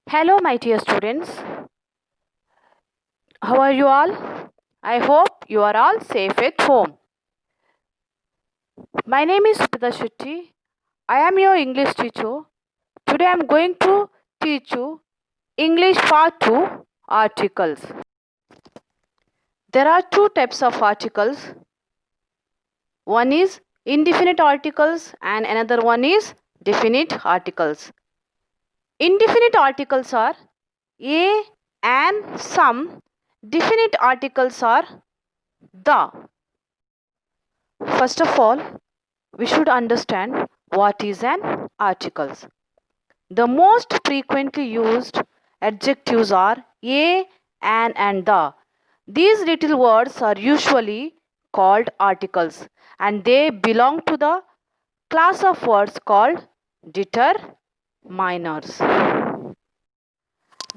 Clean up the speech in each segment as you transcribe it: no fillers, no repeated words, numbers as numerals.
Hello, my dear students. How are you all? I hope you are all safe at home. My name is Supita Shetty. I am your English teacher. Today I am going to teach you English Part 2 articles. There are two types of articles. One is indefinite articles and another one is definite articles. Indefinite articles are a, and, some. Definite articles are the. First of all, we should understand what is an articles. The most frequently used adjectives are a, an, and the. These little words are usually called articles and they belong to the class of words called determiners.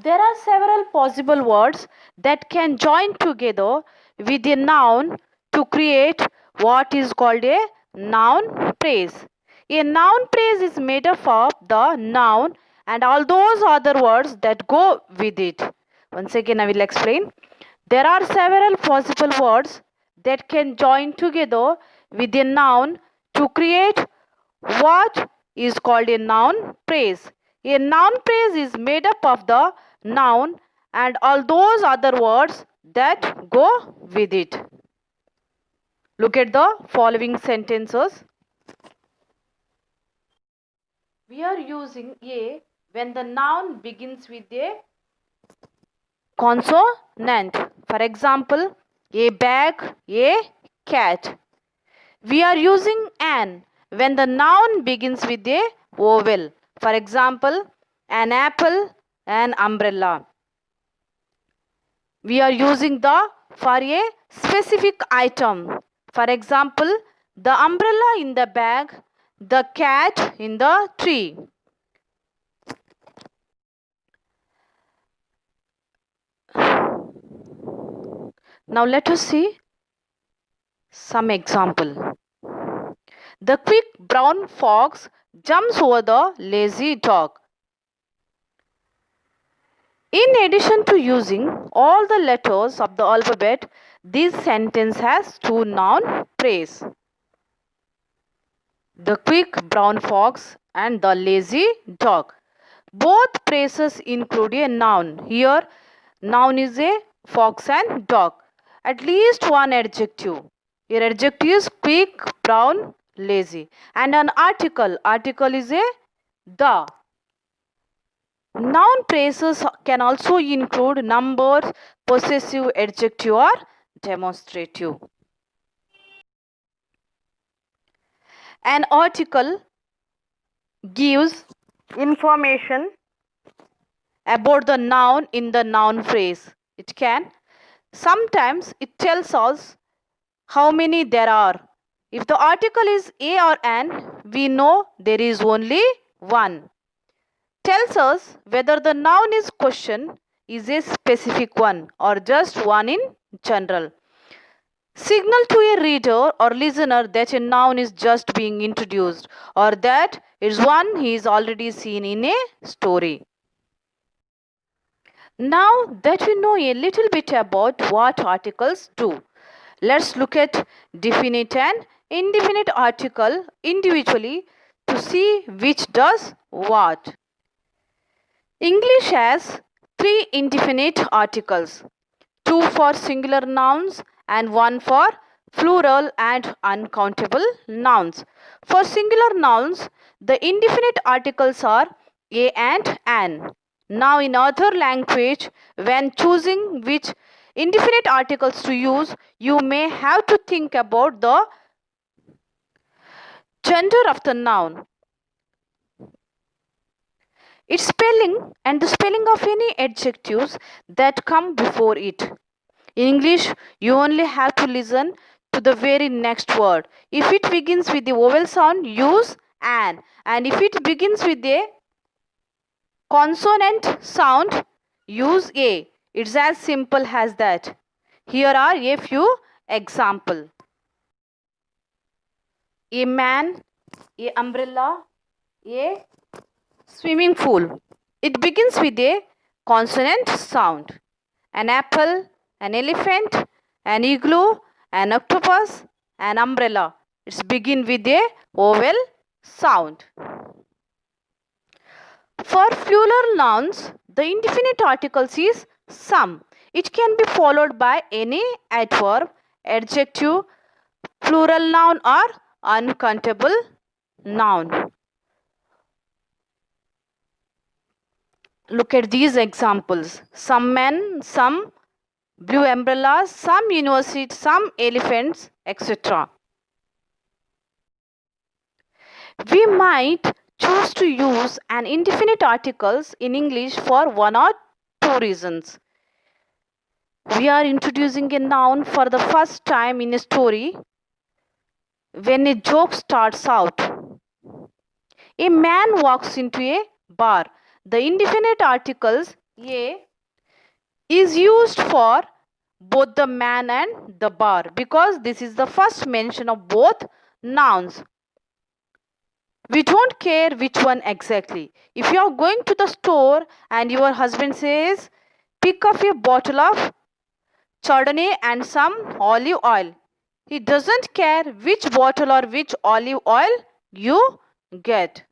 There are several possible words that can join together with a noun to create what is called a noun phrase. A noun phrase is made up of the noun and all those other words that go with it. Once again, I will explain. There are several possible words that can join together with a noun to create what is called a noun phrase. A noun phrase is made up of the noun and all those other words that go with it. Look at the following sentences. We are using a when the noun begins with a consonant. For example, a bag, a cat. We are using an when the noun begins with a vowel. For example, an apple, an umbrella. We are using the for a specific item. For example, the umbrella in the bag, the cat in the tree. Now let us see some example. The quick brown fox jumps over the lazy dog. In addition to using all the letters of the alphabet, this sentence has two noun phrases. The quick brown fox and the lazy dog. Both phrases include a noun. Here, noun is a fox and dog. At least one adjective. Your adjective is quick, brown, lazy. And an article. Article is a the. Noun phrases can also include numbers, possessive adjective or demonstrative. An article gives information about the noun in the noun phrase. It can sometimes it tells us how many there are. If the article is a or an, we know there is only one. Tells us whether the noun is question is a specific one or just one in general. Signal to a reader or listener that a noun is just being introduced or that it's one he is already seen in a story. Now that we know a little bit about what articles do, let's look at definite and indefinite article individually to see which does what. English has three indefinite articles, two for singular nouns and one for plural and uncountable nouns. For singular nouns, the indefinite articles are a and an. Now, in other language, when choosing which indefinite articles to use, you may have to think about the gender of the noun, its spelling, and the spelling of any adjectives that come before it. In English, you only have to listen to the very next word. If it begins with the vowel sound, use an. And if it begins with a consonant sound, use a. It's as simple as that. Here are a few examples. A man, a umbrella, a swimming pool. It begins with a consonant sound. An apple, an elephant, an igloo, an octopus, an umbrella. It's begin with a vowel sound. For plural nouns, the indefinite articles is some. It can be followed by any adverb, adjective, plural noun or uncountable noun. Look at these examples. Some men, some blue umbrellas, some universities, some elephants, etc. We might choose to use an indefinite articles in English for one or two reasons. We are introducing a noun for the first time in a story. When a joke starts out, a man walks into a bar. The indefinite articles a is used for both the man and the bar because this is the first mention of both nouns. We don't care which one exactly. If you are going to the store and your husband says, pick up a bottle of Chardonnay and some olive oil, he doesn't care which bottle or which olive oil you get.